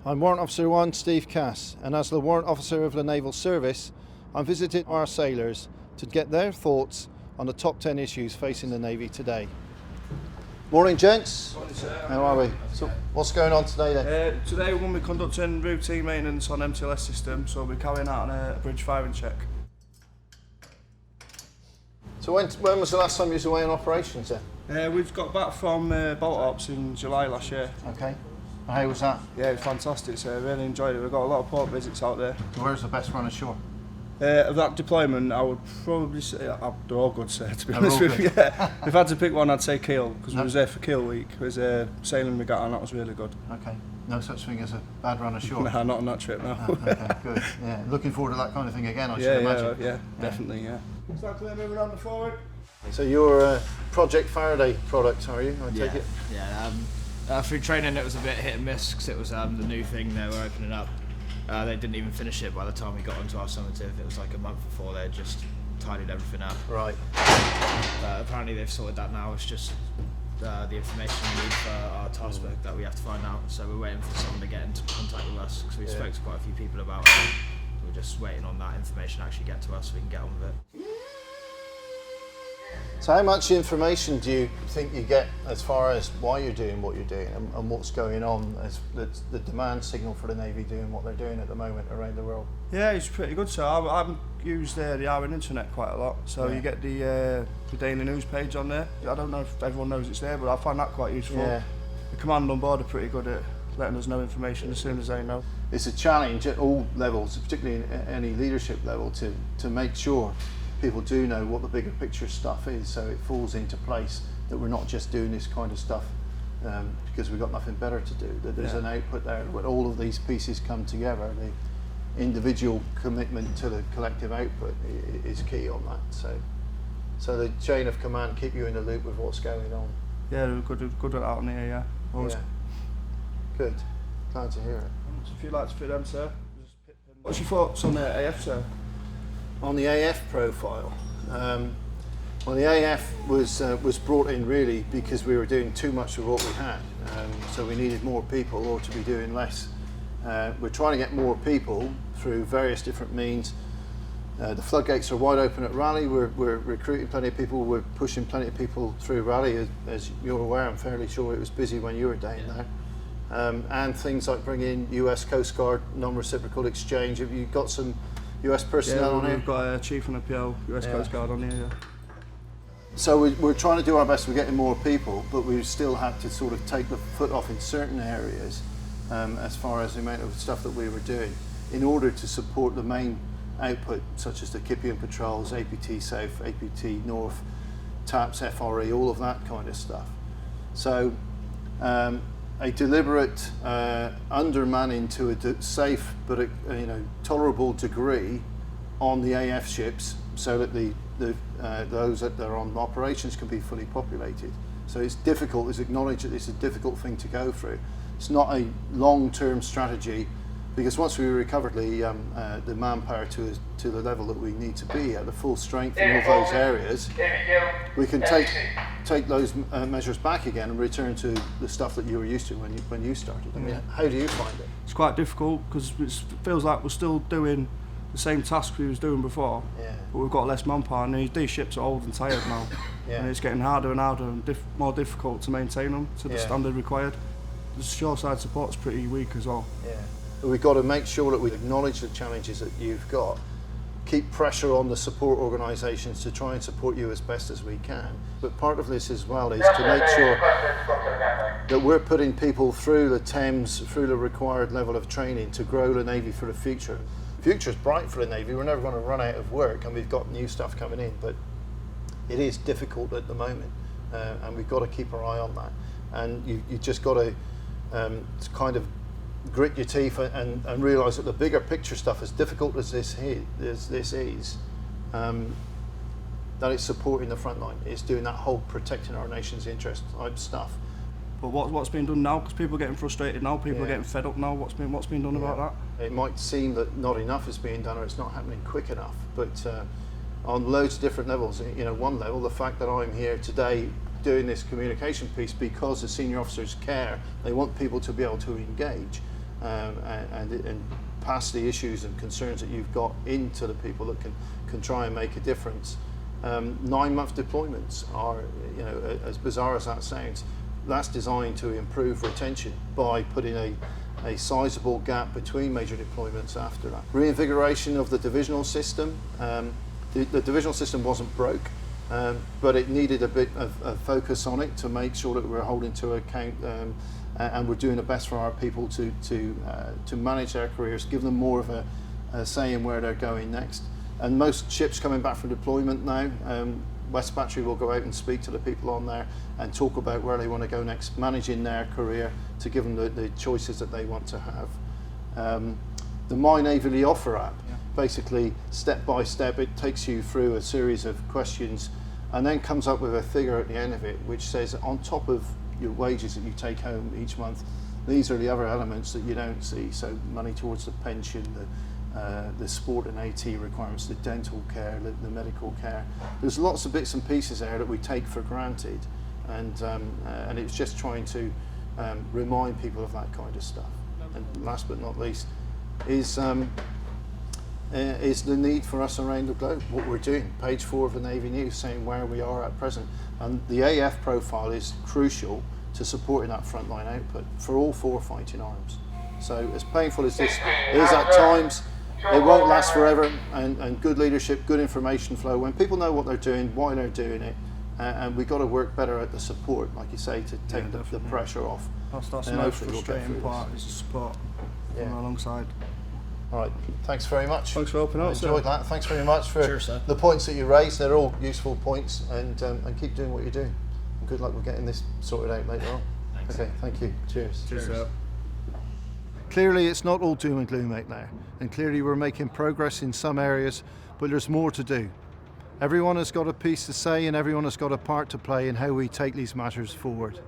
I'm Warrant Officer 1 Steve Cass, and as the Warrant Officer of the Naval Service, I'm visiting our sailors to get their thoughts on the top 10 issues facing the Navy today. Morning, gents. Morning, sir. How are we? So, what's going on today then? Today we're going to be conducting routine maintenance on MTLS system, so we'll be carrying out a bridge firing check. So when was the last time you was away on operations then? We've got back from Bolt Ops in July last year. Okay. How was that? Yeah, it was fantastic, so I really enjoyed it. We've got a lot of port visits out there. Where's the best run ashore? Of that deployment, I would probably say, they're all good, sir, to be They're honest all with you. Yeah. If I had to pick one, I'd say Kiel, because No. we was there for Kiel week. It was a sailing regatta, and that was really good. Okay. No such thing as a bad run ashore? Nah, not on that trip, no. Okay, good. Yeah. Looking forward to that kind of thing again, I should imagine. Yeah, definitely, yeah. Start clear, moving on the forward. So you're a Project Faraday product, are you? I take it? Yeah. Through training, it was a bit hit and miss because it was the new thing they were opening up. They didn't even finish it by the time we got onto our summative. It was like a month before they just tidied everything up. Right. Apparently they've sorted that now. It's just the information we need for our task book that we have to find out. So we're waiting for someone to get into contact with us because we spoke to quite a few people about it. We're just waiting on that information to actually get to us so we can get on with it. So how much information do you think you get as far as why you're doing what you're doing and what's going on as the demand signal for the Navy doing what they're doing at the moment around the world? Yeah, it's pretty good. So I've used the RN Internet quite a lot. So Yeah. you get the daily news page on there. I don't know if everyone knows it's there, but I find that quite useful. Yeah. The command on board are pretty good at letting us know information as soon as they know. It's a challenge at all levels, particularly in any leadership level, to make sure people do know what the bigger picture stuff is, so it falls into place that we're not just doing this kind of stuff because we've got nothing better to do, that there's an output there, but all of these pieces come together. The individual commitment to the collective output is key on that. So the chain of command keep you in the loop with what's going on. Yeah, they're good at that on here, yeah. Always. Yeah. Good. Glad to hear it. So if you'd like to fit them, sir. What's your thoughts on the AF, sir? On the AF profile, well, the AF was brought in really because we were doing too much of what we had, so we needed more people or to be doing less. We're trying to get more people through various different means. The floodgates are wide open at Raleigh. We're recruiting plenty of people. We're pushing plenty of people through Raleigh. As you're aware, I'm fairly sure it was busy when you were down there. And things like bringing US Coast Guard non-reciprocal exchange. Have you got some US personnel on here? We've got a Chief and a PO, US Coast Guard on here, yeah. So we're trying to do our best with getting more people, but we still had to sort of take the foot off in certain areas as far as the amount of stuff that we were doing in order to support the main output, such as the Kipian patrols, APT South, APT North, TAPS, FRE, all of that kind of stuff. So a deliberate undermanning to a safe but tolerable degree on the AF ships, so that those that are on operations can be fully populated. So it's difficult. It's acknowledged that it's a difficult thing to go through. It's not a long-term strategy, because once we recovered the manpower to the level that we need to be at, the full strength in all those areas, we can take those measures back again and return to the stuff that you were used to when you started. I mean, how do you find it? It's quite difficult because it feels like we're still doing the same tasks we was doing before, but we've got less manpower, and these ships are old and tired now, and it's getting harder and harder and more difficult to maintain them to the standard required. The shoreside support's pretty weak as well. Yeah. But we've got to make sure that we acknowledge the challenges that you've got, keep pressure on the support organisations to try and support you as best as we can. But part of this as well is to make sure that we're putting people through the Thames, through the required level of training to grow the Navy for the future. The future's bright for the Navy. We're never going to run out of work, and we've got new stuff coming in, but it is difficult at the moment, and we've got to keep our eye on that. And you just got to kind of grit your teeth and realise that the bigger picture stuff, as difficult as this is, that it's supporting the front line. It's doing that whole protecting our nation's interest type stuff. But what's being done now? Because people are getting frustrated now. People are getting fed up now. What's being done about that? It might seem that not enough is being done, or it's not happening quick enough. But on loads of different levels, one level, the fact that I'm here today doing this communication piece because the senior officers care, they want people to be able to engage. and pass the issues and concerns that you've got into the people that can try and make a difference. 9-month deployments are, as bizarre as that sounds, that's designed to improve retention by putting a sizable gap between major deployments after that. Reinvigoration of the divisional system. The divisional system wasn't broke, but it needed a bit of focus on it to make sure that we're holding to account and we're doing the best for our people to manage their careers, give them more of a say in where they're going next. And most ships coming back from deployment now, West Battery will go out and speak to the people on there and talk about where they want to go next, managing their career to give them the choices that they want to have. The My Navily Offer app, basically step by step, it takes you through a series of questions and then comes up with a figure at the end of it which says on top of your wages that you take home each month, these are the other elements that you don't see. So money towards the pension, the sport and AT requirements, the dental care, the medical care. There's lots of bits and pieces there that we take for granted, and it's just trying to remind people of that kind of stuff. And last but not least is the need for us around the globe, what we're doing. Page 4 of the Navy News saying where we are at present, and the AF profile is crucial to supporting that frontline output for all 4 fighting arms. So as painful as this is at times, it won't last forever, and good leadership, good information flow, when people know what they're doing, why they're doing it, and we've got to work better at the support, like you say, to take the pressure off. That's the most frustrating part, is the support from alongside. All right, thanks very much. Thanks for helping out. Enjoyed that. Thanks very much for the points that you raised. They're all useful points, and keep doing what you're doing. And good luck with getting this sorted out later on. Thanks. Okay, thank you. Cheers. Cheers. Clearly it's not all doom and gloom out there, and clearly we're making progress in some areas, but there's more to do. Everyone has got a piece to say and everyone has got a part to play in how we take these matters forward.